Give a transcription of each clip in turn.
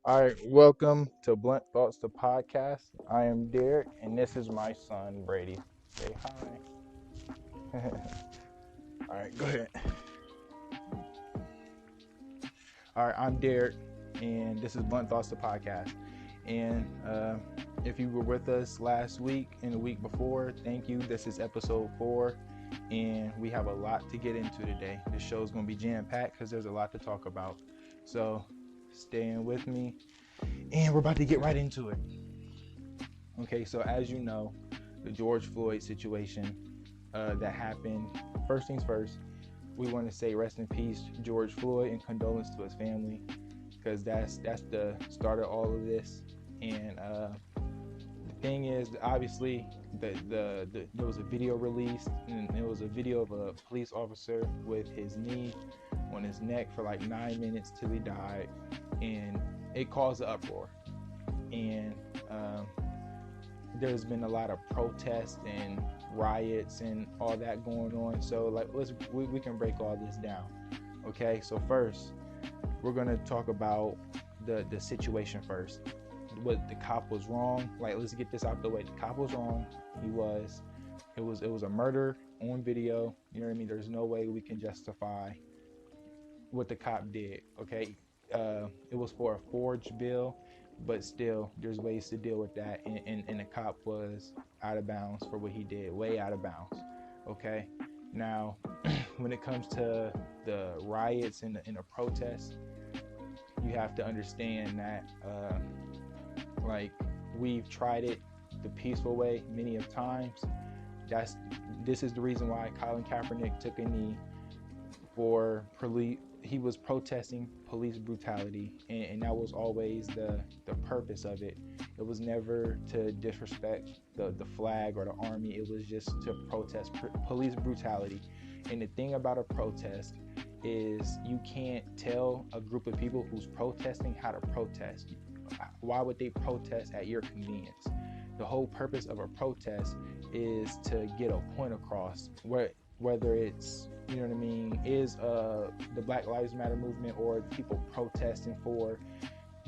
All right, welcome to Blunt Thoughts, the podcast. I am Derek, and this is my son, Brady. Say hi. All right, go ahead. All right, I'm Derek, and this is Blunt Thoughts, the podcast. And if you were with us last week and the week before, thank you. This is episode 4, and we have a lot to get into today. This show is going to be jam-packed because there's a lot to talk about. So stay in with me, and we're about to get right into it. Okay, so as you know, the George Floyd situation that happened, first things first, we want to say rest in peace, George Floyd, and condolence to his family, because that's the start of all of this. And the thing is, obviously, there was a video released, and it was a video of a police officer with his knee on his neck for like 9 minutes till he died, and it caused an uproar. And there's been a lot of protests and riots and all that going on. So like we can break all this down. Okay, so first we're gonna talk about the situation first. What the cop was wrong. Like, let's get this out the way. The cop was wrong. It was a murder on video. You know what I mean? There's no way we can justify what the cop did. Okay, it was for a forged bill, but still there's ways to deal with that, and the cop was out of bounds for what he did, way out of bounds. Okay, now when it comes to the riots and the protests, you have to understand that like, we've tried it the peaceful way many of times. This is the reason why Colin Kaepernick took a knee for police. He was protesting police brutality, and that was always the purpose of it. It was never to disrespect the flag or the army. It was just to protest police brutality. And the thing about a protest is you can't tell a group of people who's protesting how to protest. Why would they protest at your convenience? The whole purpose of a protest is to get a point across, whether it's, you know what I mean, is the Black Lives Matter movement, or people protesting for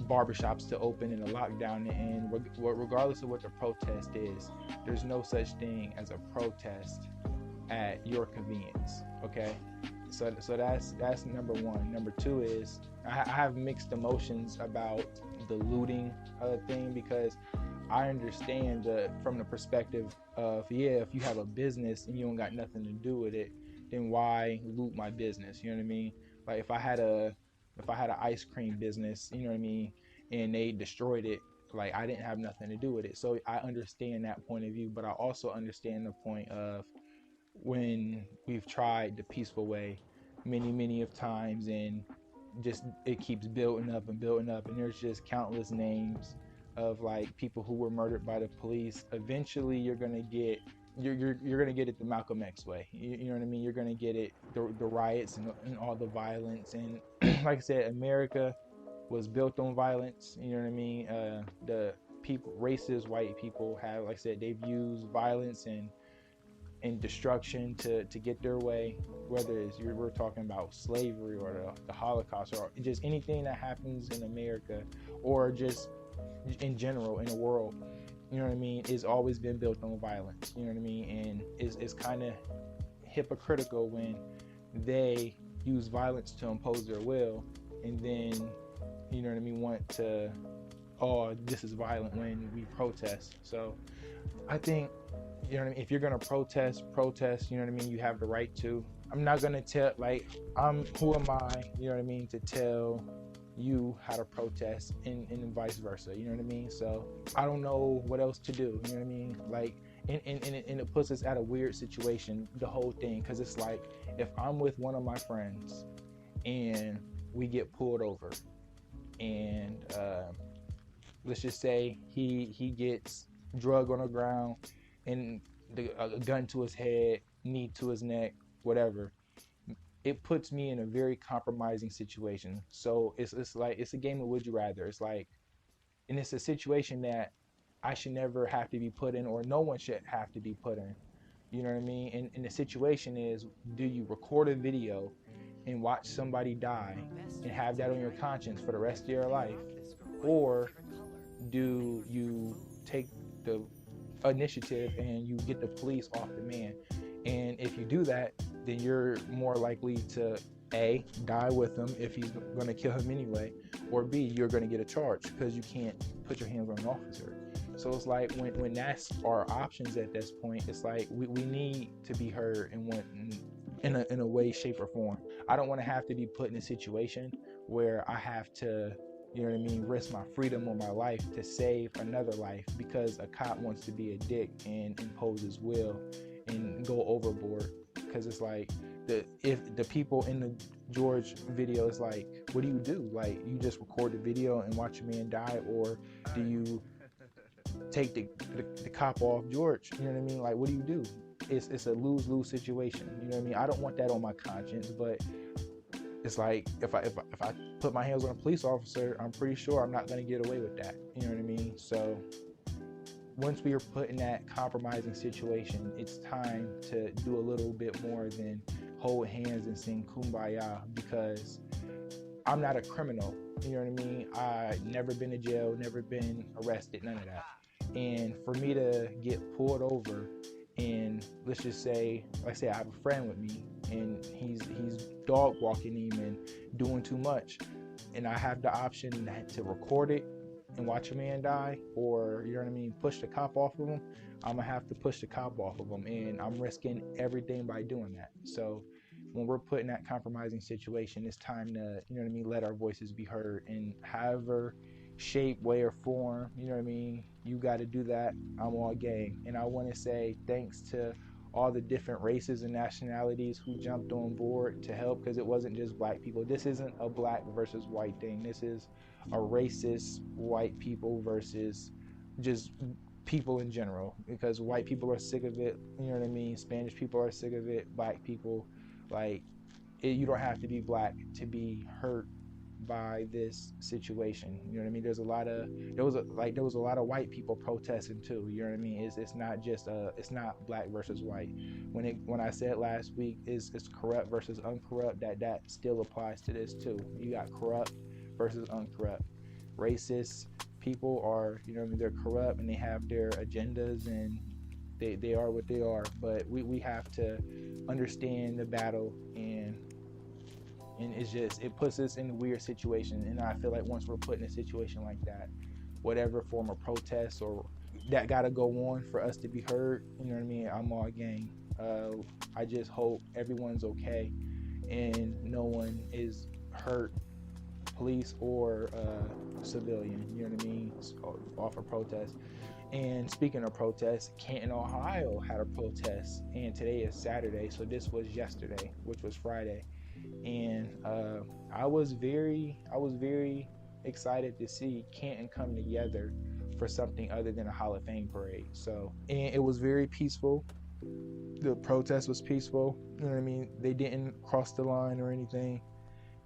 barbershops to open in a lockdown. And regardless of what the protest is, there's no such thing as a protest at your convenience. Okay, so that's number one. Number two is I have mixed emotions about the looting thing, because I understand from the perspective of, if you have a business and you don't got nothing to do with it, then why loot my business? You know what I mean? Like, if I had an ice cream business, you know what I mean, and they destroyed it, like, I didn't have nothing to do with it. So I understand that point of view, but I also understand the point of when we've tried the peaceful way many of times, and just it keeps building up, and there's just countless names of like people who were murdered by the police. Eventually you're gonna get it the Malcolm X way. You know what I mean? You're gonna get it the riots and all the violence. And like I said, America was built on violence. You know what I mean? The people, racist white people, have, like I said, they've used violence and destruction to get their way, whether it's we're talking about slavery or the Holocaust, or just anything that happens in America, or just in general in the world. You know what I mean? It's always been built on violence. You know what I mean? And it's kind of hypocritical when they use violence to impose their will, and then, you know what I mean, want to, oh, this is violent when we protest. So I think, you know what I mean, if you're gonna protest, you know what I mean, you have the right to. I'm not gonna tell, like, who am I, you know what I mean, to tell you how to protest, and vice versa, you know what I mean? So I don't know what else to do, you know what I mean? Like, and it puts us at a weird situation, the whole thing, because it's like, if I'm with one of my friends and we get pulled over, and let's just say he gets drug on the ground, and a gun to his head, knee to his neck, whatever, it puts me in a very compromising situation. So it's like, it's a game of would you rather. It's like, and it's a situation that I should never have to be put in, or no one should have to be put in. You know what I mean? And the situation is, do you record a video and watch somebody die and have that on your conscience for the rest of your life? or do you take the initiative and you get the police off the man? And if you do that, then you're more likely to A, die with him if he's going to kill him anyway, or B, you're going to get a charge because you can't put your hands on an officer. So it's like when that's our options at this point, it's like we need to be heard in a way, shape, or form. I don't want to have to be put in a situation where I have to, you know what I mean, risk my freedom or my life to save another life because a cop wants to be a dick and impose his will and go overboard. Because it's like, if the people in the George video is like, what do? Like, you just record the video and watch a man die, or do you take the cop off George? You know what I mean? Like, what do you do? It's a lose-lose situation. You know what I mean? I don't want that on my conscience, but it's like if I put my hands on a police officer, I'm pretty sure I'm not going to get away with that. You know what I mean? So once we are put in that compromising situation, it's time to do a little bit more than hold hands and sing Kumbaya, because I'm not a criminal. You know what I mean? I've never been to jail, never been arrested, none of that. And for me to get pulled over, and let's just say, like I say, I have a friend with me and he's dog walking him and doing too much, and I have the option to record it and watch a man die, or, you know what I mean, push the cop off of him, I'm gonna have to push the cop off of him, and I'm risking everything by doing that. So when we're put in that compromising situation, it's time to, you know what I mean, let our voices be heard in however shape, way, or form. You know what I mean, you got to do that. I'm all game. And I want to say thanks to all the different races and nationalities who jumped on board to help, because it wasn't just black people. This isn't a black versus white thing. This is a racist white people versus just people in general, because white people are sick of it. You know what I mean? Spanish people are sick of it. Black people, like, you don't have to be black to be hurt by this situation. You know what I mean? There was a lot of white people protesting too. You know what I mean? It's not just it's not black versus white. When I said last week is corrupt versus uncorrupt, that still applies to this too. You got corrupt versus uncorrupt. Racist people are, you know what I mean, they're corrupt and they have their agendas and they are what they are. But we have to understand the battle, and it's just, it puts us in a weird situation. And I feel like once we're put in a situation like that, whatever form of protest or that gotta go on for us to be heard, you know what I mean, I'm all game. I just hope everyone's okay and no one is hurt, police or civilian, you know what I mean, off a protest. And speaking of protests, Canton, Ohio had a protest, and today is Saturday, so this was yesterday, which was Friday. And I was very excited to see Canton come together for something other than a Hall of Fame parade. So, and it was very peaceful. The protest was peaceful. You know what I mean? They didn't cross the line or anything.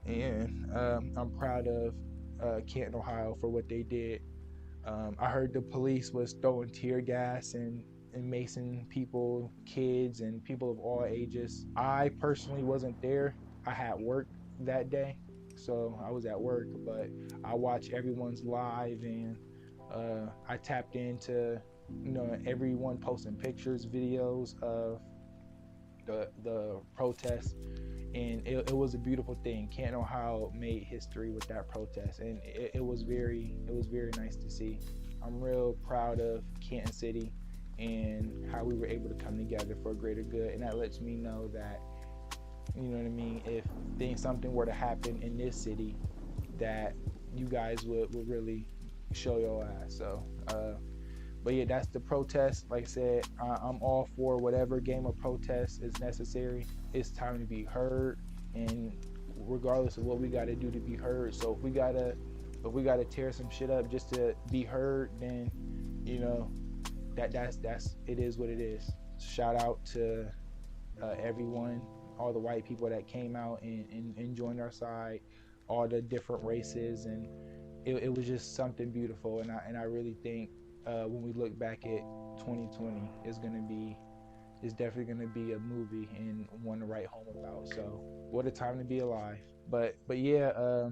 And I'm proud of Canton, Ohio, for what they did. I heard the police was throwing tear gas and macing people, kids, and people of all ages. I personally wasn't there. I had work that day, so I was at work, but I watched everyone's live, and I tapped into, you know, everyone posting pictures, videos of the protest, and it was a beautiful thing. Canton, Ohio made history with that protest, and it was very nice to see. I'm real proud of Canton City and how we were able to come together for a greater good, and that lets me know that, you know what I mean, if something were to happen in this city, that you guys would really show your ass. So but yeah, that's the protest. Like I said, I'm all for whatever game of protest is necessary. It's time to be heard, and regardless of what we got to do to be heard. So if we gotta tear some shit up just to be heard, then, you know, that's it is what it is. Shout out to everyone, all the white people that came out and joined our side, all the different races, and it was just something beautiful. And I really think when we look back at 2020, it's definitely gonna be a movie and one to write home about. So what a time to be alive. But yeah,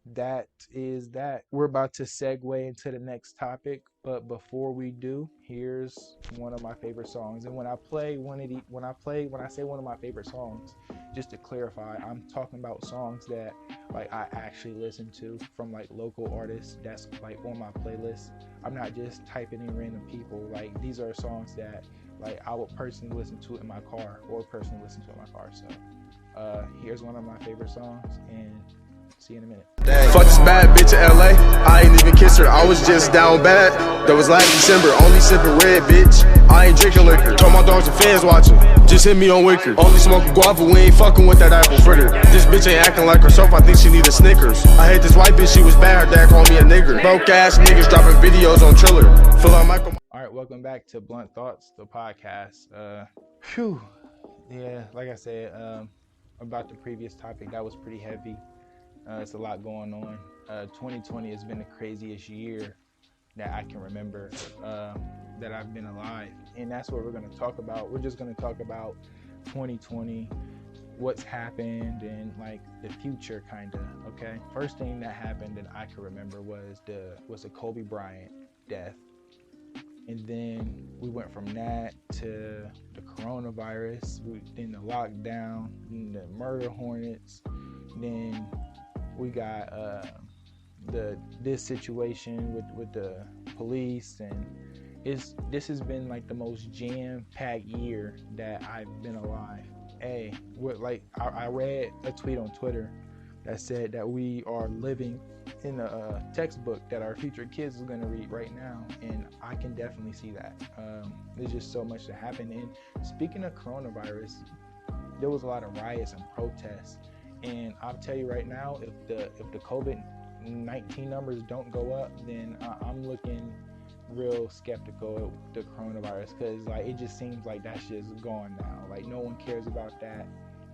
that is that. We're about to segue into the next topic, but before we do, here's one of my favorite songs. And when I play one of the when I say one of my favorite songs, just to clarify, I'm talking about songs that like I actually listen to from like local artists that's like on my playlist. I'm not just typing in random people. Like these are songs that like I would personally listen to in my car or personally listen to in my car. So here's one of my favorite songs, and see you in a minute. Fuck this bad bitch in LA. I ain't even kiss her. I was just down bad. That was last December. Only sipping red, bitch. I ain't drinking liquor. Told my dogs and fans watching. Just hit me on Wicker. Only smoking guava. We ain't fucking with that apple fritter. This bitch ain't acting like herself. I think she need a Snickers. I hate this white bitch. She was bad. Her dad called me a nigger. Broke ass niggas dropping videos on Triller. Feel like Michael. All right, welcome back to Blunt Thoughts, the podcast. Phew. Yeah, like I said, about the previous topic, that was pretty heavy. It's a lot going on. 2020 has been the craziest year that I can remember that I've been alive. And that's what we're going to talk about. We're just going to talk about 2020, what's happened, and like the future kind of, okay? First thing that happened that I can remember was the Kobe Bryant death. And then we went from that to the coronavirus, then the lockdown, then the murder hornets, then we got this situation with the police, and this has been like the most jam-packed year that I've been alive. Hey, I read a tweet on Twitter that said that we are living in a textbook that our future kids are going to read right now, and I can definitely see that. There's just so much to happen. And speaking of coronavirus, there was a lot of riots and protests, and I'll tell you right now, if the COVID-19 numbers don't go up, then I'm looking real skeptical of the coronavirus, because like it just seems like that's just gone now. Like no one cares about that.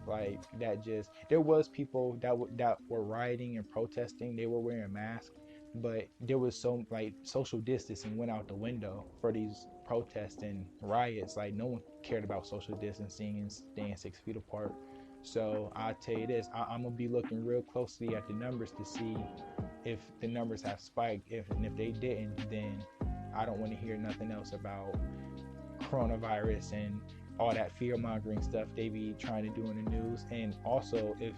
Like that just, there was people that were rioting and protesting. They were wearing masks, but there was so like social distancing went out the window for these protests and riots. Like no one cared about social distancing and staying 6 feet apart. So I'll tell you this, I'm gonna be looking real closely at the numbers to see if the numbers have spiked. If they didn't, then I don't want to hear nothing else about coronavirus and all that fear-mongering stuff they be trying to do in the news. And also, if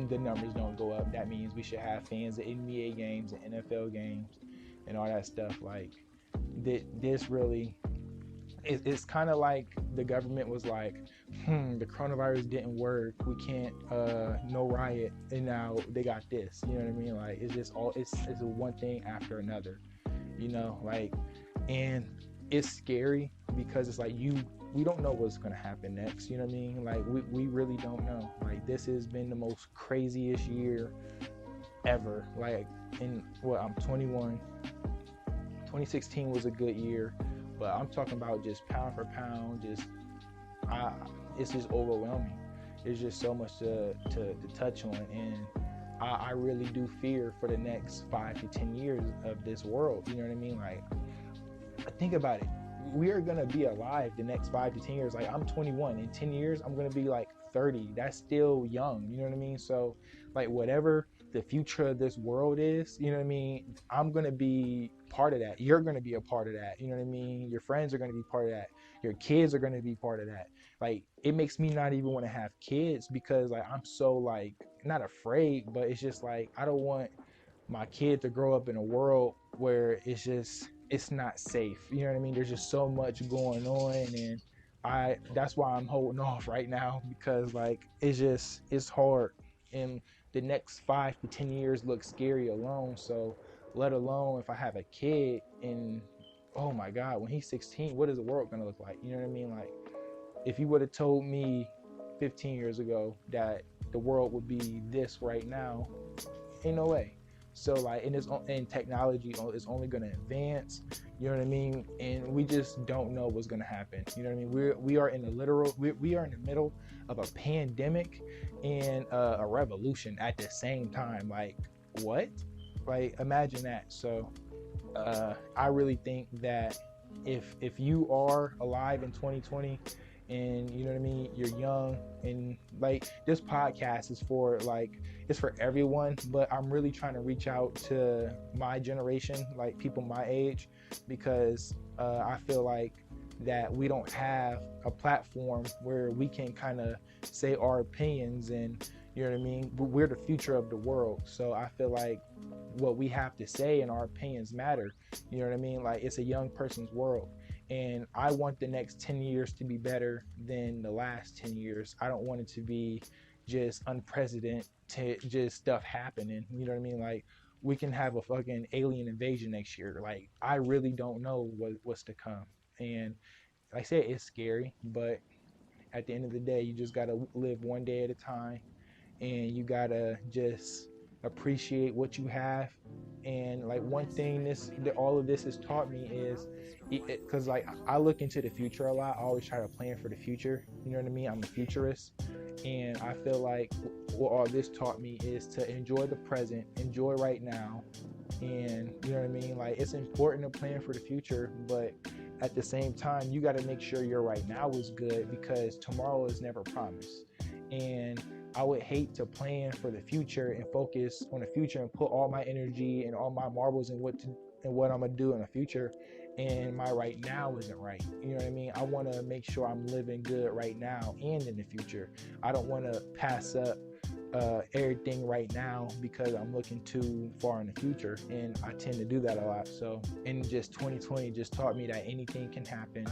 the numbers don't go up, that means we should have fans at NBA games and NFL games and all that stuff. Like this really, it's kind of like the government was like, the coronavirus didn't work, we can't no riot, and now they got this, you know what I mean? Like it's just all it's one thing after another, you know, like, and it's scary because it's like we don't know what's going to happen next, you know what I mean? Like we really don't know. Like this has been the most craziest year ever. Like I'm 21. 2016 was a good year, but I'm talking about just pound for pound, it's just overwhelming. There's just so much to touch on, and I really do fear for the next 5 to 10 years of this world, you know what I mean? Like, think about it. We are going to be alive the next 5 to 10 years. Like, I'm 21. In 10 years, I'm going to be like 30. That's still young. You know what I mean? So, like, whatever the future of this world is, you know what I mean? I'm going to be part of that. You're going to be a part of that. You know what I mean? Your friends are going to be part of that. Your kids are going to be part of that. Like, it makes me not even want to have kids because, like, I'm so, like, not afraid, but it's just, like, I don't want my kid to grow up in a world where it's not safe. You know what I mean? There's just so much going on, and that's why I'm holding off right now, because like it's hard, and the next 5 to 10 years look scary alone. So let alone if I have a kid, and oh my God, when he's 16, what is the world gonna look like? You know what I mean? Like, if you would have told me 15 years ago that the world would be this right now, ain't no way. So like, and technology is only going to advance, you know what I mean? And we just don't know what's going to happen. You know what I mean? We are in the middle of a pandemic and a revolution at the same time. Like, what? Like, imagine that. So I really think that if you are alive in 2020 and you know what I mean, you're young, and like this podcast is for like, it's for everyone, but I'm really trying to reach out to my generation, like people my age, because I feel like that we don't have a platform where we can kind of say our opinions, and you know what I mean, we're the future of the world, so I feel like what we have to say and our opinions matter. You know what I mean? Like, it's a young person's world, and I want the next 10 years to be better than the last 10 years. I don't want it to be just unprecedented, just stuff happening. You know what I mean? Like, we can have a fucking alien invasion next year. Like, I really don't know what's to come. And like I said, it's scary, but at the end of the day, you just got to live one day at a time, and you got to just appreciate what you have. And like, one thing all of this has taught me is, because like I look into the future a lot. I always try to plan for the future. You know what I mean? I'm a futurist, and I feel like what all this taught me is to enjoy the present, enjoy right now. And you know what I mean? Like, it's important to plan for the future, but at the same time, you got to make sure your right now is good, because tomorrow is never promised. And I would hate to plan for the future and focus on the future and put all my energy and all my marbles in what I'm gonna do in the future, and my right now isn't right. You know what I mean? I want to make sure I'm living good right now and in the future. I don't want to pass up everything right now because I'm looking too far in the future, and I tend to do that a lot. So, and just 2020 just taught me that anything can happen,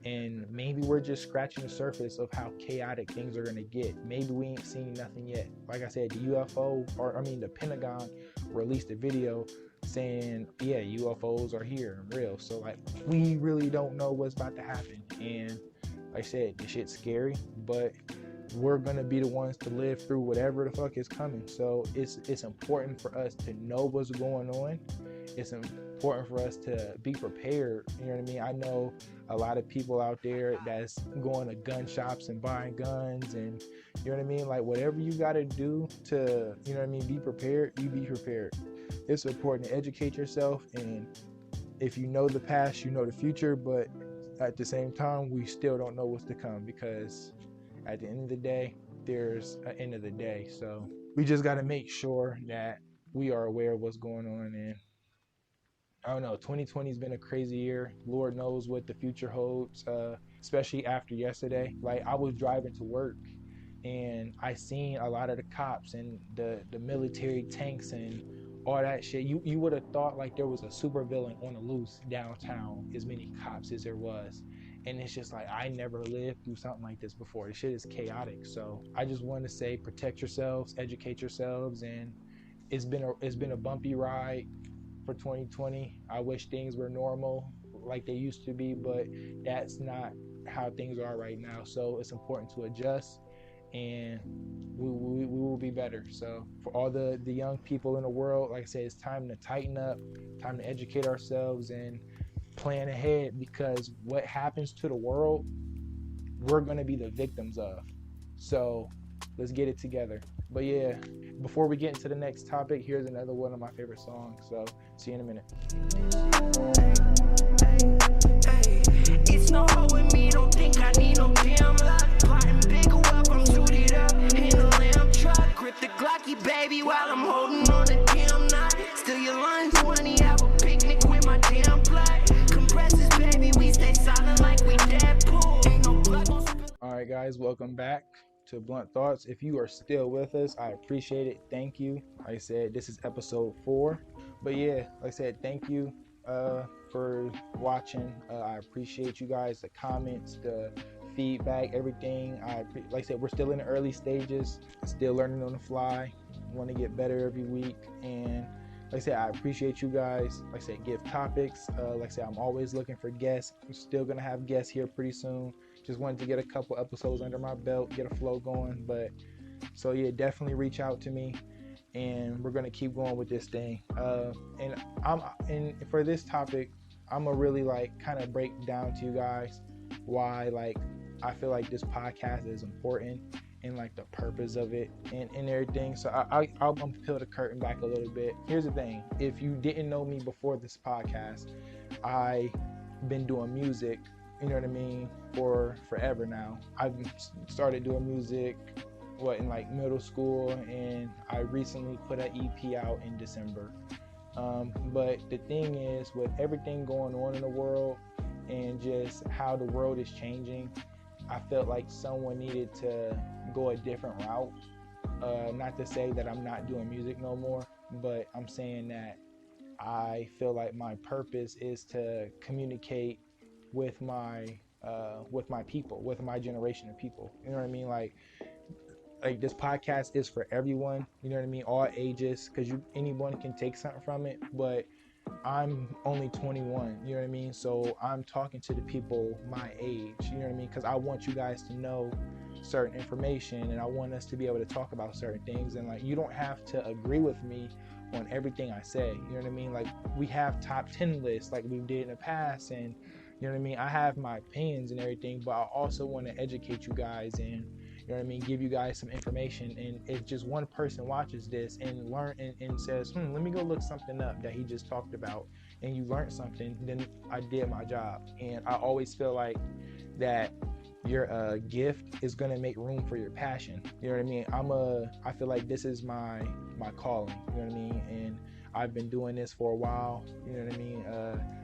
and maybe we're just scratching the surface of how chaotic things are gonna get. Maybe we ain't seen nothing yet. Like I said, the Pentagon released a video saying, yeah, UFOs are here and real. So like, we really don't know what's about to happen, and like I said, this shit's scary, but we're gonna be the ones to live through whatever the fuck is coming. So it's important for us to know what's going on. It's important for us to be prepared. You know what I mean? I know a lot of people out there that's going to gun shops and buying guns, and you know what I mean? Like, whatever you gotta do to, you know what I mean, be prepared, you be prepared. It's important to educate yourself, and if you know the past, you know the future, but at the same time, we still don't know what's to come, because at the end of the day, there's an end of the day. So we just got to make sure that we are aware of what's going on. And I don't know, 2020 has been a crazy year. Lord knows what the future holds, especially after yesterday. Like, I was driving to work, and I seen a lot of the cops and the military tanks and all that shit. You would have thought like there was a supervillain on the loose downtown, as many cops as there was. And it's just like, I never lived through something like this before. This shit is chaotic. So I just want to say, protect yourselves, educate yourselves. And it's been a bumpy ride for 2020. I wish things were normal like they used to be, but that's not how things are right now. So it's important to adjust, and we will be better. So for all the young people in the world, like I said, it's time to tighten up, time to educate ourselves and plan ahead, because what happens to the world, we're going to be the victims of. So let's get it together. But yeah, before we get into the next topic, here's another one of my favorite songs. So see you in a minute. It's no hope with me, don't think I need no damn luck. Plotting bigger wealth, I'm suited up in a lamb truck. Grip the Glocky, baby, while I'm holding on the damn knot. Steal your lunch money, have a picnic with my damn blood. Compresses, baby, we stay silent like we Deadpool. Ain't no blood. Alright guys, welcome back to Blunt Thoughts. If you are still with us, I appreciate it. Thank you. Like I said, this is episode 4. But yeah, like I said, thank you for watching. I appreciate you guys, the comments, the feedback, everything. Like I said, we're still in the early stages, still learning on the fly. Want to get better every week, and like I said, I appreciate you guys. Like I said, give topics. Like I said, I'm always looking for guests. I'm still gonna have guests here pretty soon. Just wanted to get a couple episodes under my belt, get a flow going. But so yeah, definitely reach out to me, and we're gonna keep going with this thing. And for this topic, I'm gonna really like kind of break down to you guys why like I feel like this podcast is important, and like the purpose of it and everything. So I'll peel the curtain back a little bit. Here's the thing. If you didn't know me before this podcast, I've been doing music you know what I mean, for forever now. I've started doing music in like middle school, and I recently put an EP out in December. But the thing is, with everything going on in the world and just how the world is changing, I felt like someone needed to go a different route. Not to say that I'm not doing music no more, but I'm saying that I feel like my purpose is to communicate with my people, with my generation of people. You know what I mean? Like this podcast is for everyone. You know what I mean? All ages, because anyone can take something from it. But I'm only 21, you know what I mean? So I'm talking to the people my age, you know what I mean? Because I want you guys to know certain information, and I want us to be able to talk about certain things. And like, you don't have to agree with me on everything I say, you know what I mean? Like, we have top 10 lists like we did in the past, and you know what I mean? I have my opinions and everything, but I also want to educate you guys and, you know what I mean, give you guys some information. And if just one person watches this and learn and says, let me go look something up that he just talked about, and you learned something, then I did my job. And I always feel like that your gift is going to make room for your passion. You know what I mean? I feel like this is my calling, you know what I mean? And I've been doing this for a while, you know what I mean?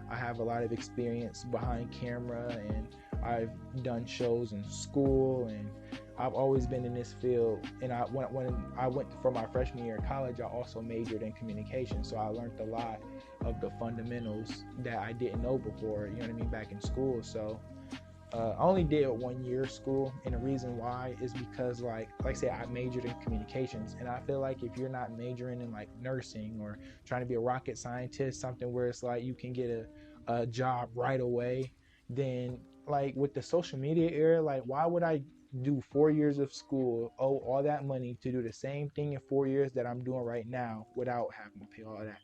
I have a lot of experience behind camera, and I've done shows in school, and I've always been in this field. And when I went for my freshman year of college, I also majored in communication. So I learned a lot of the fundamentals that I didn't know before, you know what I mean, back in school. So I only did 1 year of school, and the reason why is because like I said, I majored in communications, and I feel like if you're not majoring in like nursing or trying to be a rocket scientist, something where it's like you can get a job right away, then like with the social media era, like why would I do 4 years of school, owe all that money to do the same thing in 4 years that I'm doing right now without having to pay all that?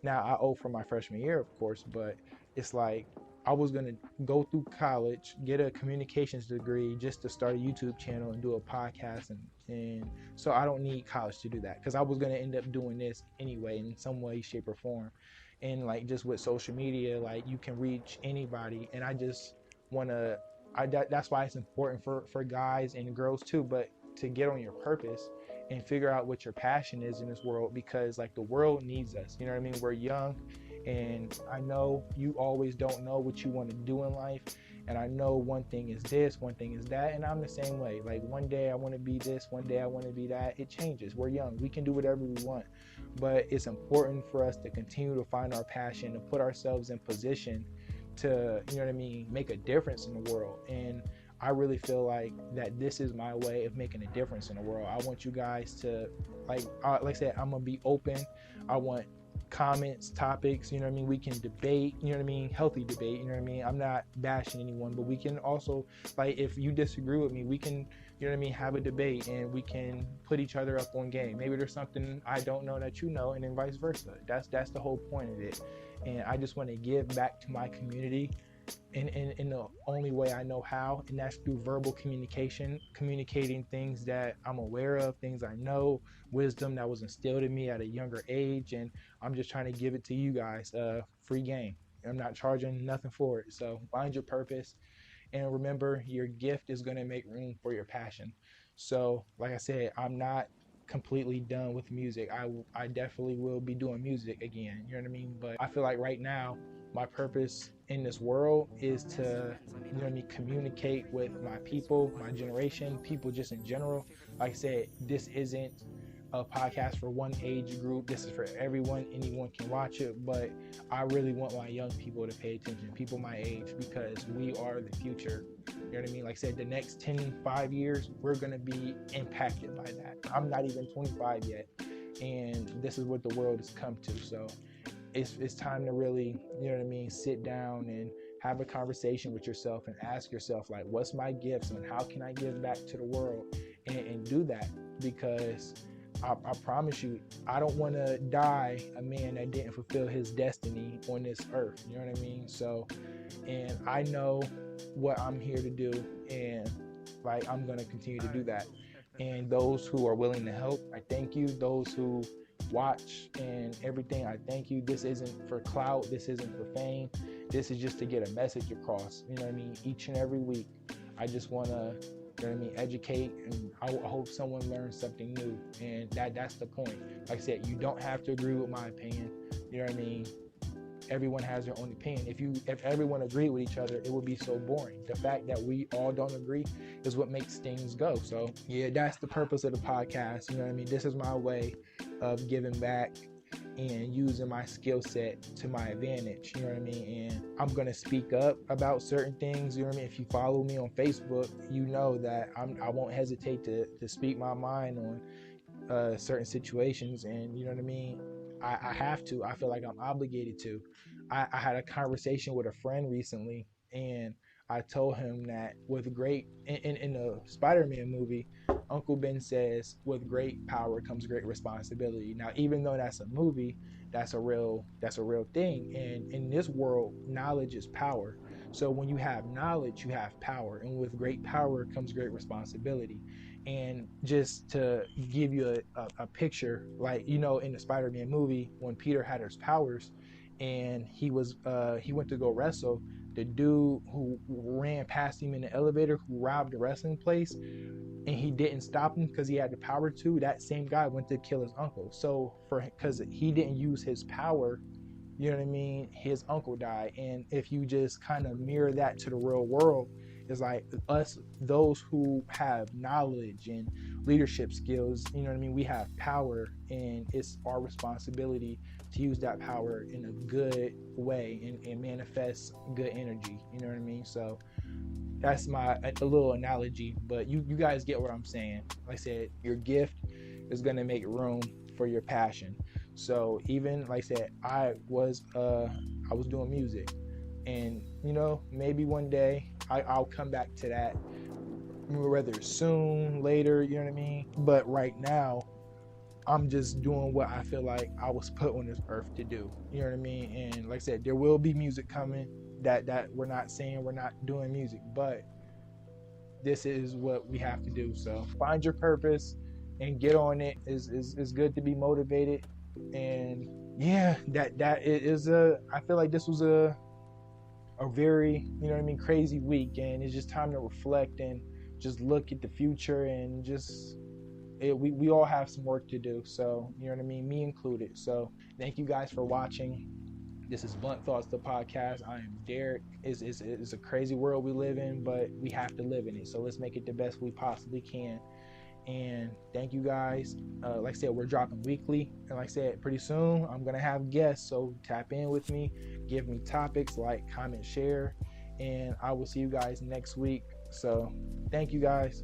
Now I owe for my freshman year, of course, but it's like I was gonna go through college, get a communications degree just to start a YouTube channel and do a podcast, and so I don't need college to do that, because I was gonna end up doing this anyway in some way, shape, or form. And like just with social media, like you can reach anybody, and I just wanna, that's why it's important for guys and girls too, but to get on your purpose and figure out what your passion is in this world, because like the world needs us, you know what I mean? We're young, and I know you always don't know what you want to do in life, and I know one thing is this, one thing is that, and I'm the same way. Like one day I want to be this, one day I want to be that. It changes. We're young, we can do whatever we want, but it's important for us to continue to find our passion, to put ourselves in position to, you know what I mean, make a difference in the world. And I really feel like that this is my way of making a difference in the world. I want you guys to, like I said, I'm gonna be open. I want comments, topics, you know what I mean? We can debate, you know what I mean? Healthy debate, you know what I mean? I'm not bashing anyone, but we can also, like, if you disagree with me, we can, you know what I mean, have a debate, and we can put each other up on game. Maybe there's something I don't know that you know, and then vice versa. That's the whole point of it. And I just want to give back to my community in the only way I know how, and that's through verbal communication, communicating things that I'm aware of, things I know, wisdom that was instilled in me at a younger age, and I'm just trying to give it to you guys, free game. I'm not charging nothing for it. So find your purpose, and remember, your gift is going to make room for your passion. So like I said, I'm not completely done with music. I definitely will be doing music again, you know what I mean? But I feel like right now my purpose in this world is to, you know what I mean, communicate with my people, my generation, people just in general. Like I said, this isn't a podcast for one age group. This is for everyone. Anyone can watch it, but I really want my young people to pay attention, people my age, because we are the future. You know what I mean? Like I said, the next 5 years, we're going to be impacted by that. I'm not even 25 yet, and this is what the world has come to. So it's time to really, you know what I mean, sit down and have a conversation with yourself and ask yourself, like, what's my gifts and how can I give back to the world, and do that. Because I promise you, I don't want to die a man that didn't fulfill his destiny on this earth. You know what I mean? So, and I know what I'm here to do, and like I'm going to continue to do that. And those who are willing to help, I thank you. Those who watch and everything, I thank you. This isn't for clout. This isn't for fame. This is just to get a message across. You know what I mean? Each and every week, I just want to, you know what I mean, educate, and I hope someone learns something new. And that's the point. Like I said, you don't have to agree with my opinion. You know what I mean? Everyone has their own opinion. If everyone agreed with each other, it would be so boring. The fact that we all don't agree is what makes things go. So yeah, that's the purpose of the podcast. You know what I mean? This is my way of giving back and using my skill set to my advantage. You know what I mean? And I'm gonna speak up about certain things. You know what I mean? If you follow me on Facebook, you know that I won't hesitate to speak my mind on certain situations. And you know what I mean? I have to. I feel like I'm obligated to. I had a conversation with a friend recently, and I told him that with great in the Spider-Man movie, Uncle Ben says, with great power comes great responsibility. Now, even though that's a movie, that's a real thing. And in this world, knowledge is power. So when you have knowledge, you have power, and with great power comes great responsibility. And just to give you a picture, like, you know, in the Spider-Man movie, when Peter had his powers and he went to go wrestle, the dude who ran past him in the elevator, who robbed the wrestling place, and he didn't stop him because he had the power to, that same guy went to kill his uncle. So because he didn't use his power, you know what I mean, his uncle died. And if you just kind of mirror that to the real world, it's like us, those who have knowledge and leadership skills, you know what I mean, we have power, and it's our responsibility to use that power in a good way and manifest good energy. You know what I mean? So that's a little analogy, but you guys get what I'm saying. Like I said, your gift is going to make room for your passion. So even like I said, I was doing music, and you know, maybe one day I'll come back to that, whether soon, later, you know what I mean? But right now, I'm just doing what I feel like I was put on this earth to do. You know what I mean? And like I said, there will be music coming. That we're not saying we're not doing music, but this is what we have to do. So find your purpose and get on it. Is good to be motivated. And yeah, that is I feel like this was a very, you know what I mean, crazy week, and it's just time to reflect and just look at the future, and just we all have some work to do. So you know what I mean, me included. So thank you guys for watching. This is Blunt Thoughts, the podcast. I am Derek. It's a crazy world we live in, but we have to live in it. So let's make it the best we possibly can. And thank you guys. Like I said, we're dropping weekly. And like I said, pretty soon I'm going to have guests. So tap in with me. Give me topics, like, comment, share. And I will see you guys next week. So thank you guys.